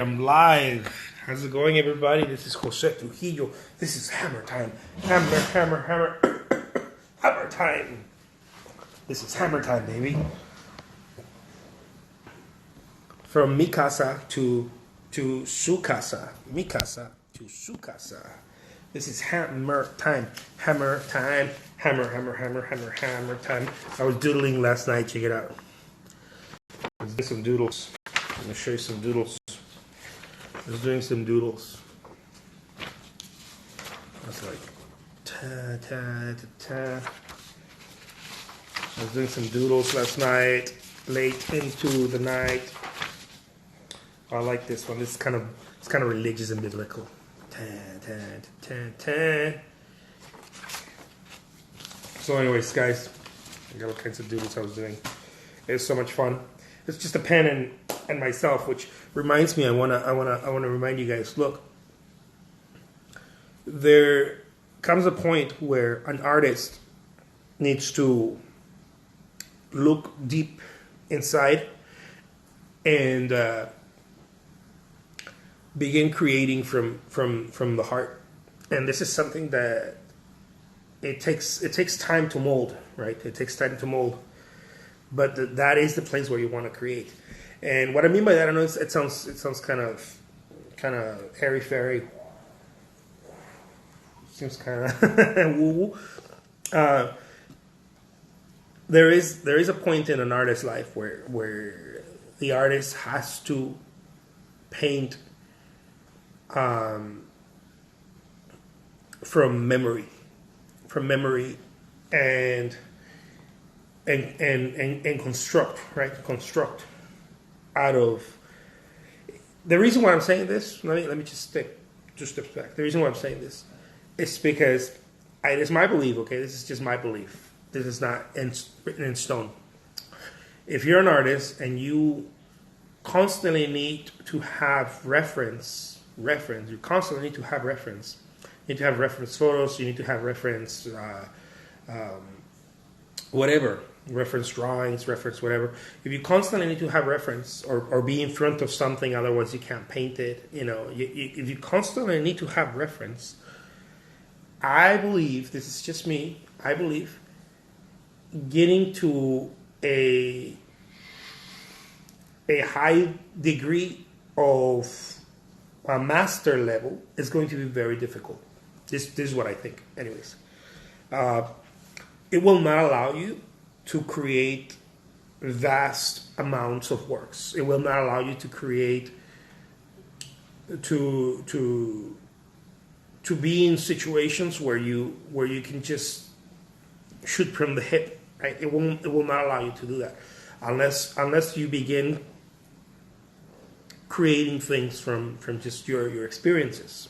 I'm live. How's it going, everybody? This is Jose Trujillo. This is hammer time. Hammer time. This is hammer time, baby. From mi casa to su casa. Mi casa to su casa. This is hammer time. Hammer time. Hammer time. I was doodling last night. Check it out. I was doing some doodles. I'm going to show you some doodles. I was doing some doodles. I was like, ta. I was doing some doodles last night, late into the night. I like this one. It's kind of religious and biblical. Ta. So, anyways, guys, I got all kinds of doodles I was doing. It was so much fun. It's just a pen and myself, which reminds me, I wanna remind you guys. Look, there comes a point where an artist needs to look deep inside and begin creating from the heart. And this is something that it takes time to mold, right? It takes time to mold, but that is the place where you want to create. And what I mean by that, I know it sounds kind of airy fairy. Seems kind of woo woo. There is a point in an artist's life where the artist has to paint from memory, and construct, right? Construct out of. The reason why I'm saying this, let me just take 2 steps back. The reason why I'm saying this is because it's my belief. Okay, this is just my belief. This is not written in stone. If you're an artist and you constantly need to have reference. You constantly need to have reference. You need to have reference photos. You need to have reference. Whatever, reference drawings, reference whatever. If you constantly need to have reference or be in front of something, otherwise you can't paint it. If you constantly need to have reference, I believe, this is just me, I believe getting to a high degree of a master level is going to be very difficult. This is what I think. Anyways. It will not allow you to create vast amounts of works. It will not allow you to create to be in situations where you can just shoot from the hip. Right? It will not allow you to do that unless you begin creating things from just your experiences.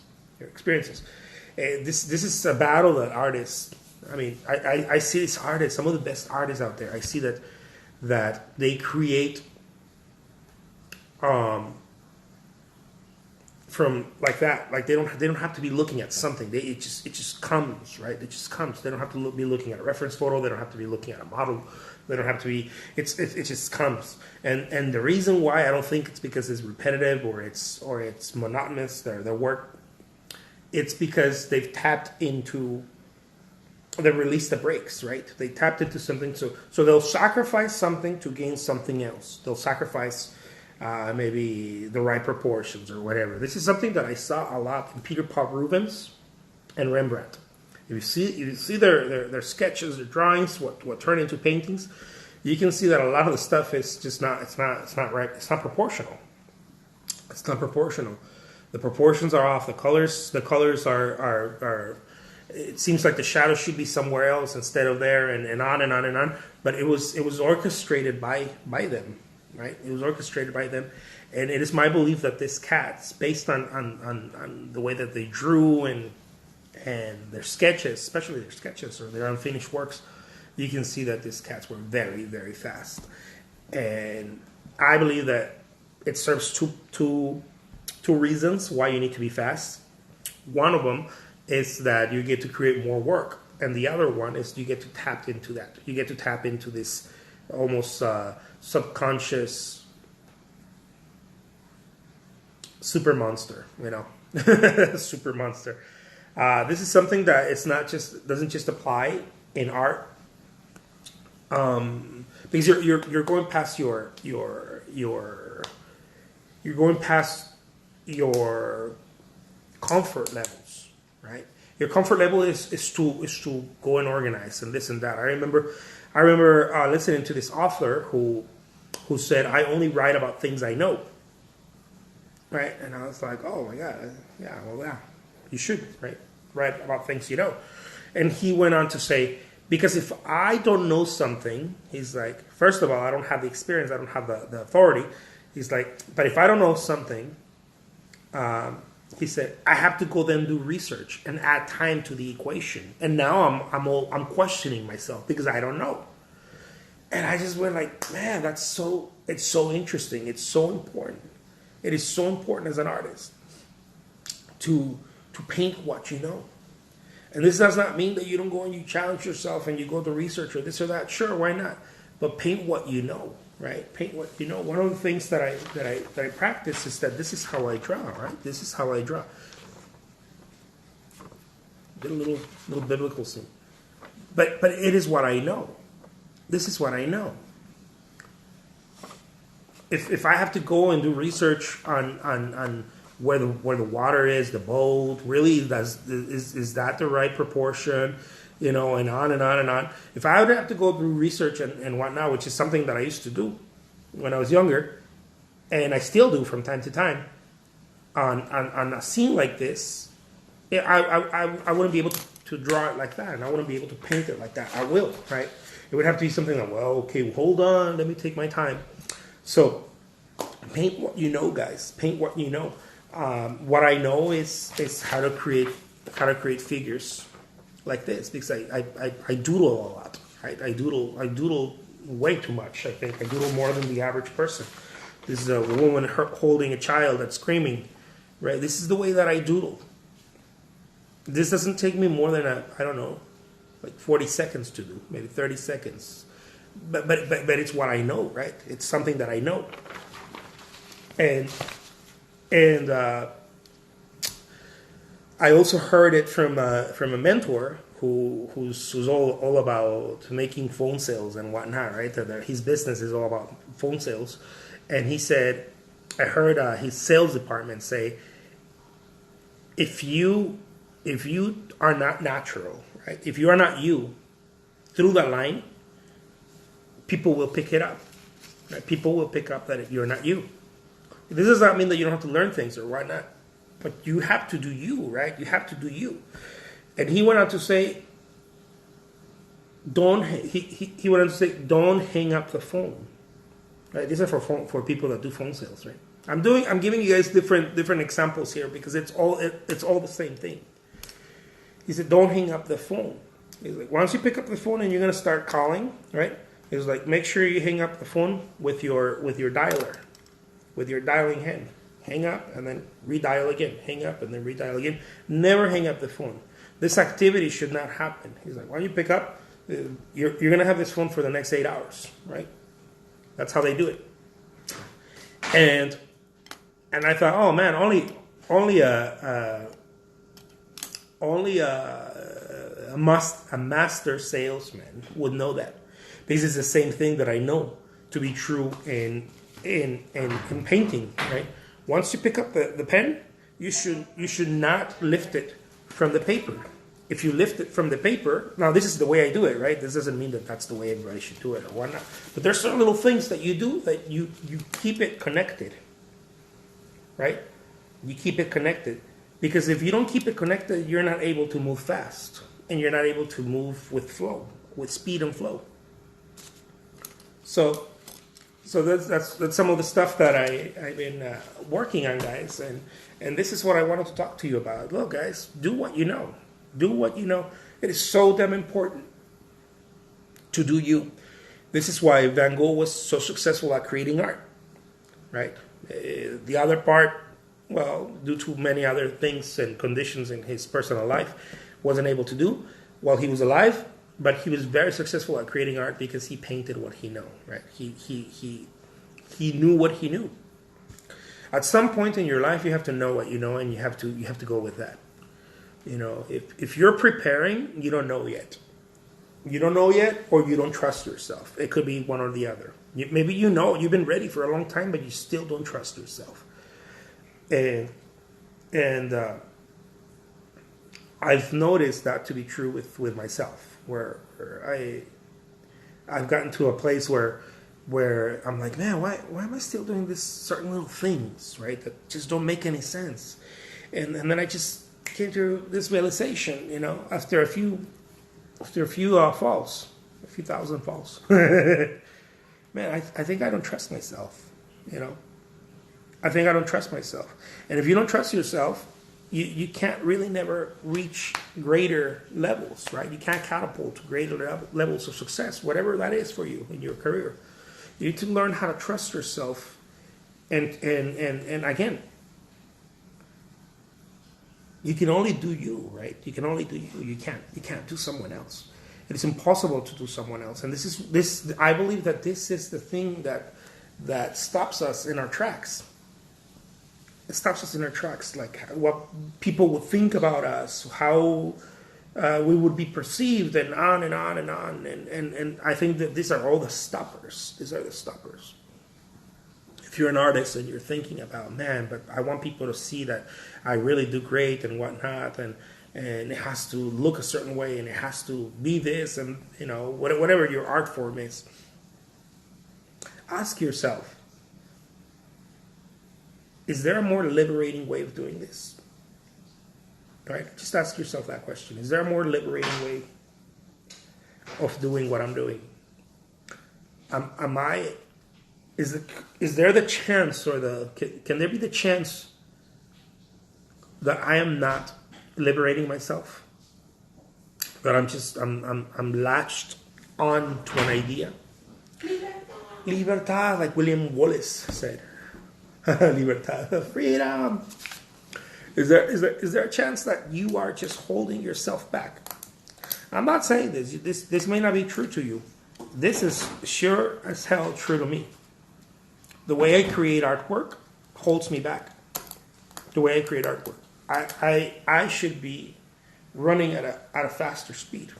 This is a battle that artists. I mean, I see these artists, some of the best artists out there. I see that they create from like that. Like they don't have to be looking at something. It just comes, right? It just comes. They don't have to be looking at a reference photo. They don't have to be looking at a model. They don't have to be. It just comes. And the reason why I don't think it's because it's repetitive or it's monotonous. Their work. It's because they've tapped into. They release the brakes, right? They tapped into something, so they'll sacrifice something to gain something else. They'll sacrifice maybe the right proportions or whatever. This is something that I saw a lot in Peter Paul Rubens and Rembrandt. If you see their sketches, their drawings, what turn into paintings, you can see that a lot of the stuff is just not. It's not right. It's not proportional. It's not proportional. The proportions are off. The colors are. It seems like the shadow should be somewhere else instead of there, and on and on and on. But it was orchestrated by them, right? It was orchestrated by them, and it is my belief that this cats, based on the way that they drew and their sketches, especially their sketches or their unfinished works, you can see that these cats were very, very fast. And I believe that it serves two reasons why you need to be fast. One of them is that you get to create more work, and the other one is you get to tap into that. You get to tap into this almost subconscious super monster, super monster. This is something that it's not just doesn't just apply in art, because you're going past you're going past your comfort levels, right? Your comfort level is to go and organize and this and that. I remember listening to this author who said, "I only write about things I know." Right? And I was like, "Oh my god, yeah, you should, right? Write about things you know." And he went on to say, "Because if I don't know something," he's like, "first of all, I don't have the experience, I don't have the authority." He's like, "But if I don't know something," he said, "I have to go then do research and add time to the equation. And now I'm questioning myself because I don't know." And I just went like, man, it's so interesting. It's so important. It is so important as an artist to paint what you know. And this does not mean that you don't go and you challenge yourself and you go to research or this or that. Sure, why not? But paint what you know, right? Paint what you know. One of the things that I practice is that this is how I draw, right? This is how I draw. Did a little biblical scene. But it is what I know. This is what I know. If I have to go and do research on where the water is, the boat, really is that the right proportion, and on and on and on. If I would have to go through research and whatnot, which is something that I used to do when I was younger, and I still do from time to time, on a scene like this, I wouldn't be able to draw it like that, and I wouldn't be able to paint it like that. I will, right? It would have to be something like, well, okay, hold on, let me take my time. So, paint what you know, guys. Paint what you know. What I know is how to create figures like this, because I doodle a lot. Right? I doodle way too much. I think I doodle more than the average person. This is a woman holding a child that's screaming. Right? This is the way that I doodle. This doesn't take me more than like 40 seconds to do, maybe 30 seconds. But it's what I know, right? It's something that I know. And I also heard it from a mentor who's all about making phone sales and whatnot, right? His business is all about phone sales. And he said, I heard his sales department say, if you are not natural, right? If you are not you, through that line, people will pick it up. Right? People will pick up that you're not you. This does not mean that you don't have to learn things or whatnot, but you have to do you, right? You have to do you. And he went on to say, don't hang up the phone. Right? These are for people that do phone sales, right? I'm giving you guys different examples here because it's all the same thing. He said, don't hang up the phone. He's like, once you pick up the phone and you're gonna start calling, right? He was like, make sure you hang up the phone with your dialer, with your dialing hand. Hang up and then redial again. Hang up and then redial again. Never hang up the phone. This activity should not happen. He's like, when you pick up, you're gonna have this phone for the next 8 hours, right? That's how they do it. And I thought, oh man, only a master salesman would know that. This is the same thing that I know to be true in painting, right? Once you pick up the pen, you should not lift it from the paper. If you lift it from the paper, now this is the way I do it, right? This doesn't mean that that's the way everybody should do it or whatnot. But there's certain little things that you do that you keep it connected, right? You keep it connected. Because if you don't keep it connected, you're not able to move fast. And you're not able to move with flow, with speed and flow. So that's some of the stuff that I've been working on, guys. And this is what I wanted to talk to you about. Look, guys, do what you know. Do what you know. It is so damn important to do you. This is why Van Gogh was so successful at creating art, right? The other part, well, due to many other things and conditions in his personal life, wasn't able to do while he was alive. But he was very successful at creating art because he painted what he knew, right? He knew what he knew. At some point in your life, you have to know what you know, and you have to go with that. You know, if you're preparing, you don't know yet. You don't know yet, or you don't trust yourself. It could be one or the other. Maybe you know you've been ready for a long time, but you still don't trust yourself. And I've noticed that to be true with myself, where I've gotten to a place where I'm like, man, why am I still doing this certain little things, right, that just don't make any sense? And then I just came to this realization, you know, after a few falls, a few thousand falls. Man, I think I don't trust myself, you know. I think I don't trust myself. And if you don't trust yourself, you can't really never reach greater levels, right? You can't catapult to greater levels of success, whatever that is for you in your career. You need to learn how to trust yourself. And again, you can only do you, right? You can only do you. You can't do someone else. It's impossible to do someone else. And I believe that this is the thing that stops us in our tracks. It stops us in our tracks, like what people would think about us, how we would be perceived, and on and on and on. And I think that these are all the stoppers. These are the stoppers. If you're an artist and you're thinking about, man, but I want people to see that I really do great and whatnot, and it has to look a certain way, and it has to be this, and you know, whatever your art form is, ask yourself, is there a more liberating way of doing this? Right? Just ask yourself that question. Is there a more liberating way of doing what I'm doing? Is there the chance, or can there be the chance that I am not liberating myself? That I'm latched on to an idea? Libertad, like William Wallace said. Libertad, freedom. Is there a chance that you are just holding yourself back? I'm not saying this. This may not be true to you. This is sure as hell true to me. The way I create artwork holds me back. The way I create artwork, I should be running at a faster speed.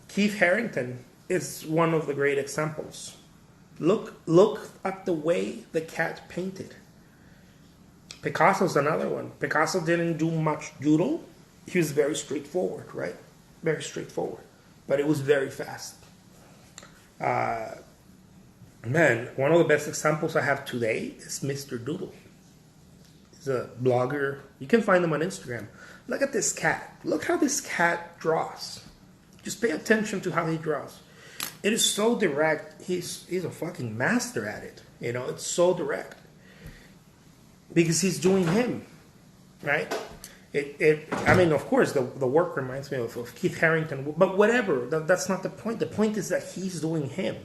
Keith Harington is one of the great examples. Look at the way the cat painted. Picasso's another one. Picasso didn't do much doodle. He was very straightforward, right? Very straightforward. But it was very fast. Man, one of the best examples I have today is Mr. Doodle. He's a blogger. You can find him on Instagram. Look at this cat. Look how this cat draws. Just pay attention to how he draws. It is so direct. He's a fucking master at it. You know, it's so direct. Because he's doing him, right? I mean, of course, the work reminds me of Keith Harington, but whatever. That's not the point. The point is that he's doing him.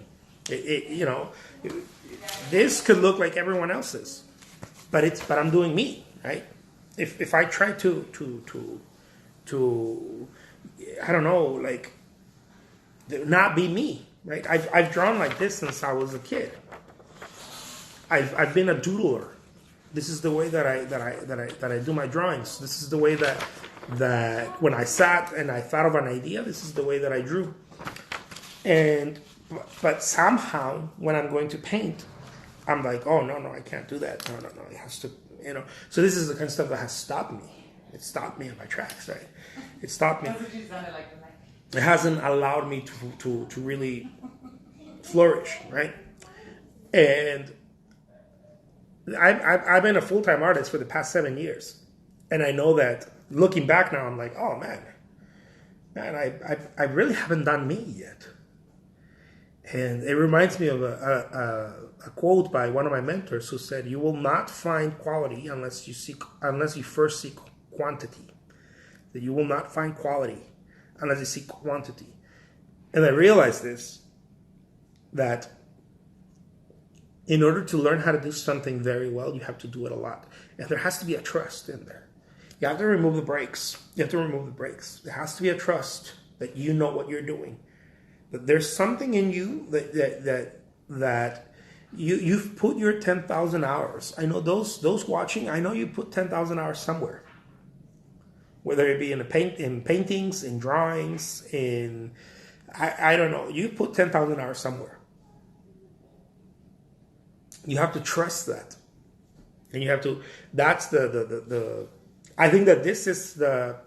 This could look like everyone else's, but I'm doing me, right? If I try to I don't know, like, not be me, right? I've drawn like this since I was a kid. I've been a doodler. This is the way that I do my drawings. This is the way that when I sat and I thought of an idea, this is the way that I drew. But somehow when I'm going to paint, I'm like, oh no, I can't do that. No, it has to, you know. So this is the kind of stuff that has stopped me. It stopped me in my tracks, right? It stopped me. It hasn't allowed me to really flourish, right? And I've been a full-time artist for the past 7 years. And I know that looking back now, I'm like, oh man, I really haven't done me yet. And it reminds me of a quote by one of my mentors who said, you will not find quality unless you first seek quantity. That you will not find quality unless you seek quantity. And I realized this, that in order to learn how to do something very well, you have to do it a lot. And there has to be a trust in there. You have to remove the brakes. There has to be a trust that you know what you're doing. That there's something in you that You've put your 10,000 hours. I know those watching. I know you put 10,000 hours somewhere, whether it be in paintings, in drawings, in I don't know. You put 10,000 hours somewhere. You have to trust that, and you have to. That's the. I think that this is the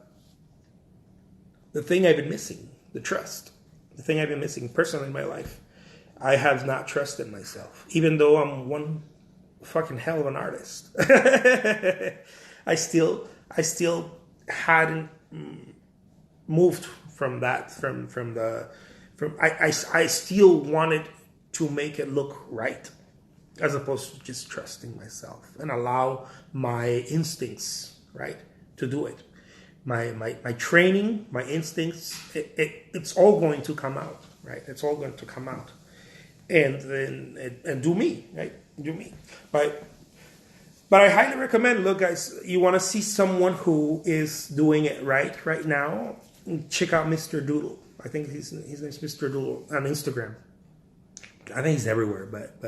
thing I've been missing. The trust. The thing I've been missing personally in my life. I have not trusted myself, even though I'm one fucking hell of an artist. I still hadn't moved from that. I still wanted to make it look right, as opposed to just trusting myself and allow my instincts, right, to do it. My training, my instincts, it's all going to come out, right? It's all going to come out. And do me, right? Do me. But I highly recommend, look guys, you want to see someone who is doing it right now, check out Mr. Doodle. I think his name's Mr. Doodle on Instagram. I think he's everywhere, but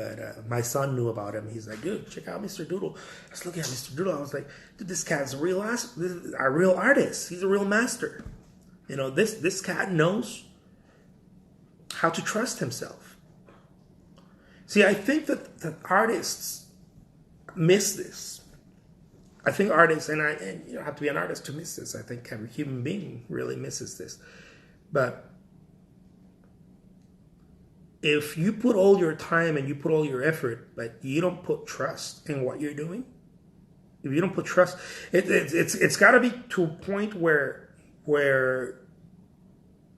my son knew about him. He's like, dude, check out Mr. Doodle. I was looking at Mr. Doodle. I was like, dude, this cat's a real artist. He's a real master. You know, this cat knows how to trust himself. See, I think that artists miss this. I think artists, and you don't have to be an artist to miss this. I think every human being really misses this. But if you put all your time and you put all your effort, but you don't put trust in what you're doing, if you don't put trust, it's got to be to a point where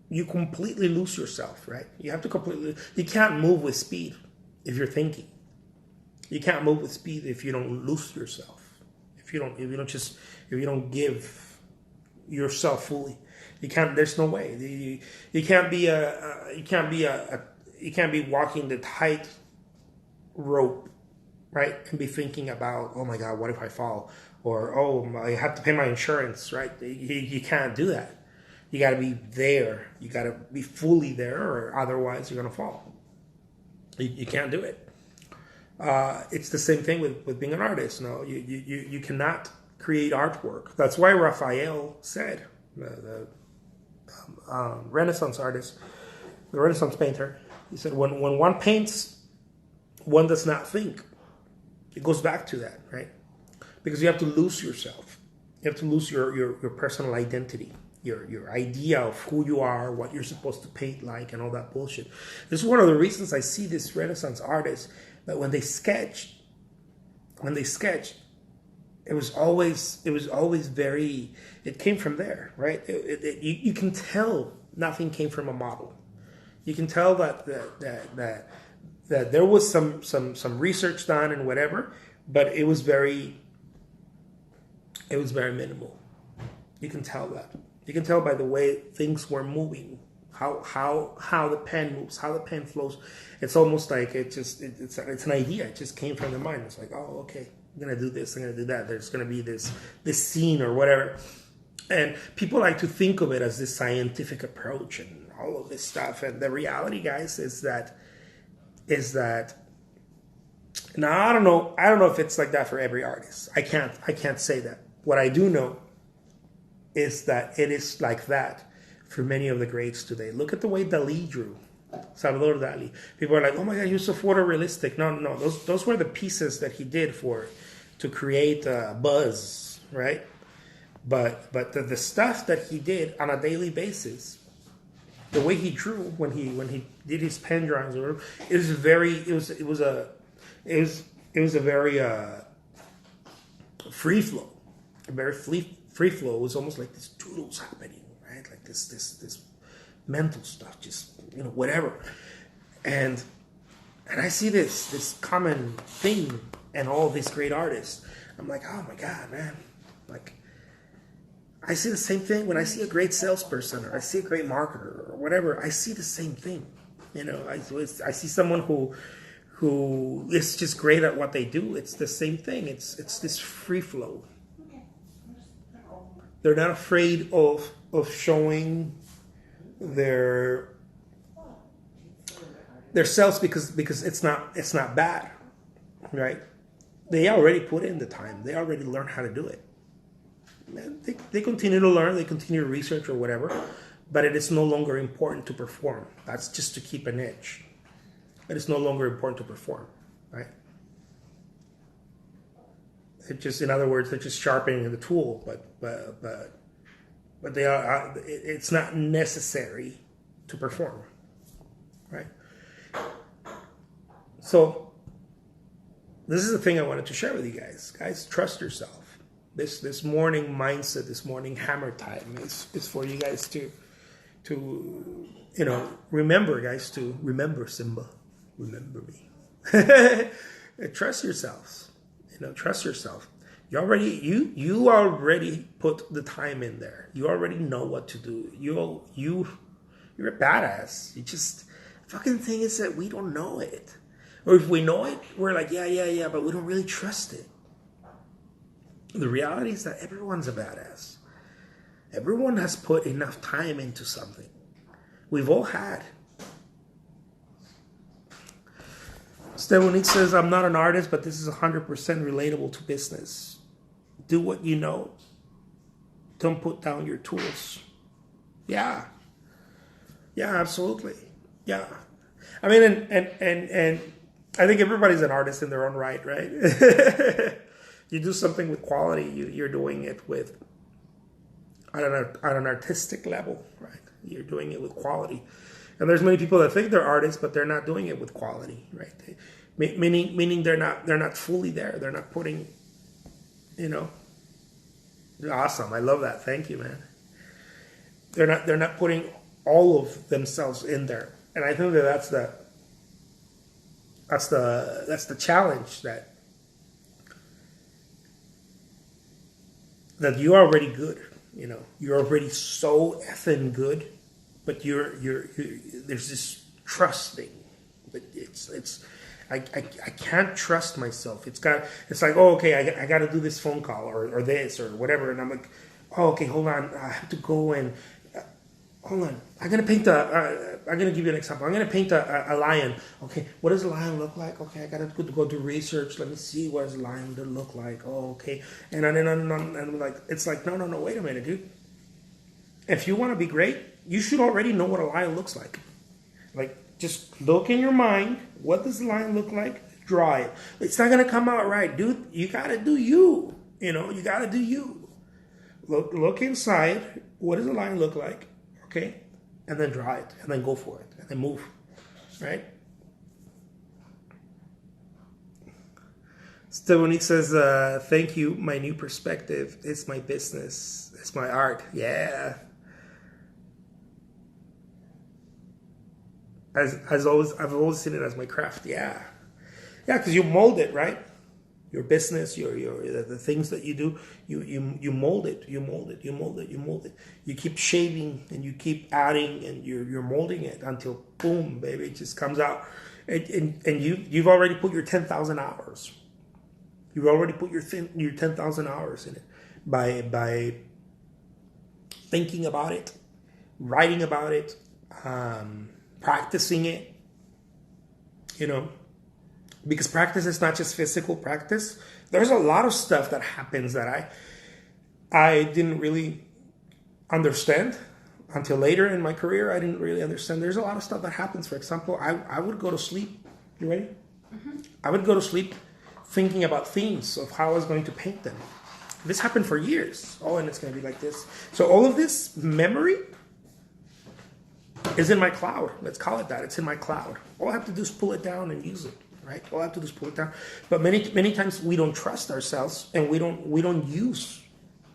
you completely lose yourself, right? You have to you can't move with speed if you're thinking. You can't move with speed if you don't lose yourself. If you don't give yourself fully, you can't. There's no way. You can't be walking the tight rope, right? And be thinking about, oh my God, what if I fall? Or, oh, I have to pay my insurance, right? You can't do that. You got to be there. You got to be fully there, or otherwise you're going to fall. You can't do it. It's the same thing with being an artist. No, you cannot create artwork. That's why Raphael said, the Renaissance artist, the Renaissance painter, he said, when one paints, one does not think. It goes back to that, right? Because you have to lose yourself. You have to lose your personal identity, your idea of who you are, what you're supposed to paint like, and all that bullshit. This is one of the reasons I see this Renaissance artist, that when they sketched, it was always very, it came from there, right? You can tell nothing came from a model. You can tell that there was some research done and whatever, but it was very minimal. You can tell that. You can tell by the way things were moving, how the pen moves, how the pen flows. It's almost like it's an idea. It just came from the mind. It's like, oh, okay, I'm gonna do this, I'm gonna do that. There's gonna be this scene or whatever. And people like to think of it as this scientific approach and all of this stuff. And the reality, guys, is that now I don't know if it's like that for every artist. I can't say that. What I do know is that it is like that for many of the greats today. Look at the way Dali drew, Salvador Dali. People are like, oh my God, you're so photorealistic. No, those were the pieces that he did to create buzz, right? But the stuff that he did on a daily basis, the way he drew when he did his pen drawings, it was a very free flow, a very free flow. It was almost like this doodles happening, right? Like this mental stuff, just whatever. And I see this common thing in all these great artists. I'm like, oh my God, man, like. I see the same thing when I see a great salesperson or I see a great marketer or whatever. I see the same thing. I see someone who is just great at what they do. It's the same thing. It's this free flow. They're not afraid of showing their their selves because it's not bad, right? They already put in the time. They already learned how to do it. They continue to learn. They continue to research or whatever, but it is no longer important to perform. That's just to keep an edge. It is no longer important to perform, right? It just, in other words, they're just sharpening the tool, but they are. It's not necessary to perform, right? So this is the thing I wanted to share with you guys. Guys, trust yourself. This morning mindset, this morning hammer time is for you guys to remember, guys, to remember Simba, remember me. Trust yourselves. Trust yourself. You already put the time in there. You already know what to do. You're a badass. You just, fucking thing is that we don't know it. Or if we know it, we're like, yeah, but we don't really trust it. The reality is that everyone's a badass. Everyone has put enough time into something. We've all had. Stevanique says, I'm not an artist, but this is 100% relatable to business. Do what you know. Don't put down your tools. Yeah. Yeah, absolutely. Yeah. I mean, and I think everybody's an artist in their own right? You do something with quality, you're doing it with, on an artistic level, right? You're doing it with quality. And there's many people that think they're artists, but they're not doing it with quality, right? Meaning they're not fully there. They're not putting, awesome. I love that. Thank you, man. They're not putting all of themselves in there. And I think that's the challenge that you're already good. You're already so effing good, but there's this trusting. But I can't trust myself. It's like, oh, okay, I got to do this phone call or this or whatever, and I'm like, oh, okay, hold on, I have to go and hold on. I'm gonna give you an example. I'm gonna paint a lion. Okay, what does a lion look like? Okay, I gotta go do research. Let me see what does a lion look like. Oh, okay, and on and on and on. And like, it's like, no, wait a minute, dude. If you want to be great, you should already know what a lion looks like. Like, just look in your mind. What does a lion look like? Draw it. It's not gonna come out right, dude. You gotta do you. You gotta do you. Look inside. What does a lion look like? Okay, and then draw it, and then go for it, and then move, right? Stevanique says, thank you, my new perspective. It's my business. It's my art. Yeah. I've always seen it as my craft. Yeah. Yeah, because you mold it, right? Your business, the things that you do, you mold it, you mold it. You keep shaving and you keep adding and you're molding it until boom, baby, it just comes out. And you've already put your 10,000 hours. You've already put your 10,000 hours in it by thinking about it, writing about it, practicing it. Because practice is not just physical practice. There's a lot of stuff that happens that I didn't really understand until later in my career. I didn't really understand. There's a lot of stuff that happens. For example, I would go to sleep. You ready? Mm-hmm. I would go to sleep thinking about themes of how I was going to paint them. This happened for years. Oh, and it's going to be like this. So all of this memory is in my cloud. Let's call it that. It's in my cloud. All I have to do is pull it down and use it. Right? All I have to do is pull it down. But many times we don't trust ourselves, and we don't use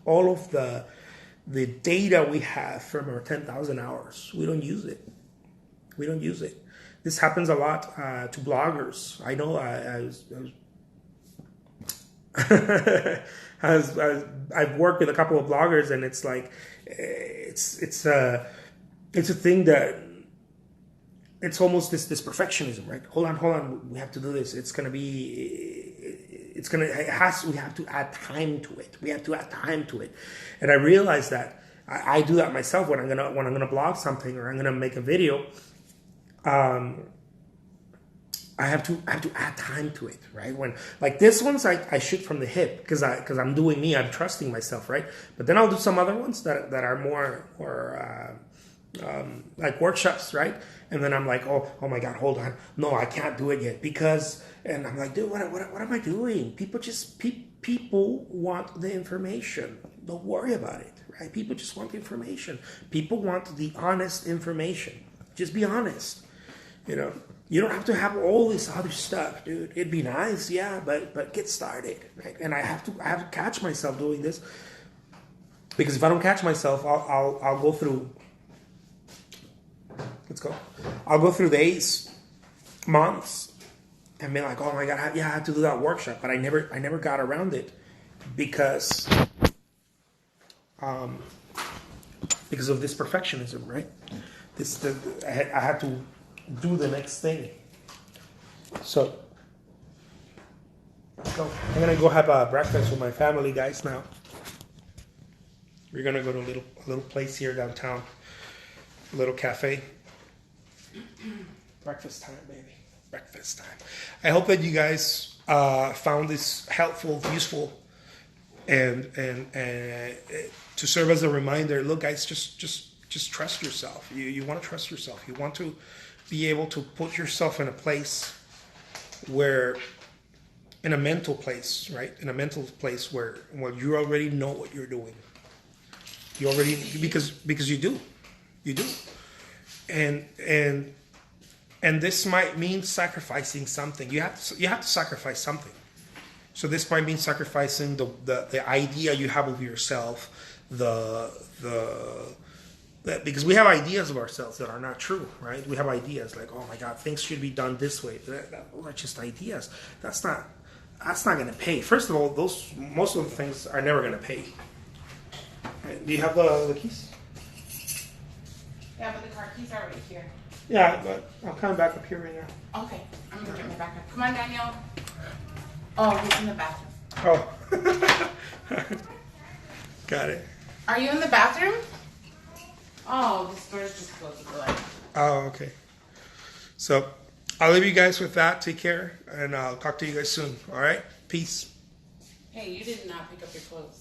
all of the data we have from our 10,000 hours. We don't use it. We don't use it. This happens a lot to bloggers. I know. I've worked with a couple of bloggers, and it's like it's a thing that. It's almost this perfectionism, right? Hold on. We have to do this. We have to add time to it. We have to add time to it. And I realized that I do that myself when I'm gonna blog something or I'm gonna make a video. I have to add time to it, right? When like this ones, I shoot from the hip because I'm doing me. I'm trusting myself, right? But then I'll do some other ones that are more like workshops, right? And then I'm like, oh my God, hold on, no, I can't do it yet because, and I'm like, dude, what am I doing? People want the information. Don't worry about it, right? People just want the information. People want the honest information. Just be honest, you know. You don't have to have all this other stuff, dude. It'd be nice, yeah, but get started, right? And I have to catch myself doing this because if I don't catch myself, I'll go through. Let's go. I'll go through days, months, and be like, oh my God, yeah, I had to do that workshop, but I never got around it because of this perfectionism, right? I had to do the next thing. So let's go. I'm gonna go have a breakfast with my family, guys. Now we're gonna go to a little place here downtown, a little cafe. Breakfast time, baby. Breakfast time. I hope that you guys found this helpful, useful, and to serve as a reminder. Look, guys, just trust yourself. You want to trust yourself. You want to be able to put yourself in a place where, in a mental place, right? In a mental place where you already know what you're doing. You already, because you do, and this might mean sacrificing something. You have to sacrifice something. So this might mean sacrificing the idea you have of yourself, because we have ideas of ourselves that are not true, right? We have ideas like, oh my God, things should be done this way. Those are just ideas. That's not going to pay. First of all, most of the things are never going to pay. Right? Do you have the keys? Yeah, but the car keys are right here. Yeah, but I'm coming back up here right now. Okay, I'm gonna get my back up. Come on, Daniel. Oh, he's in the bathroom. Oh. Got it. Are you in the bathroom? Oh, this door's just closed. Oh, okay. So I'll leave you guys with that. Take care, and I'll talk to you guys soon. All right? Peace. Hey, you did not pick up your clothes.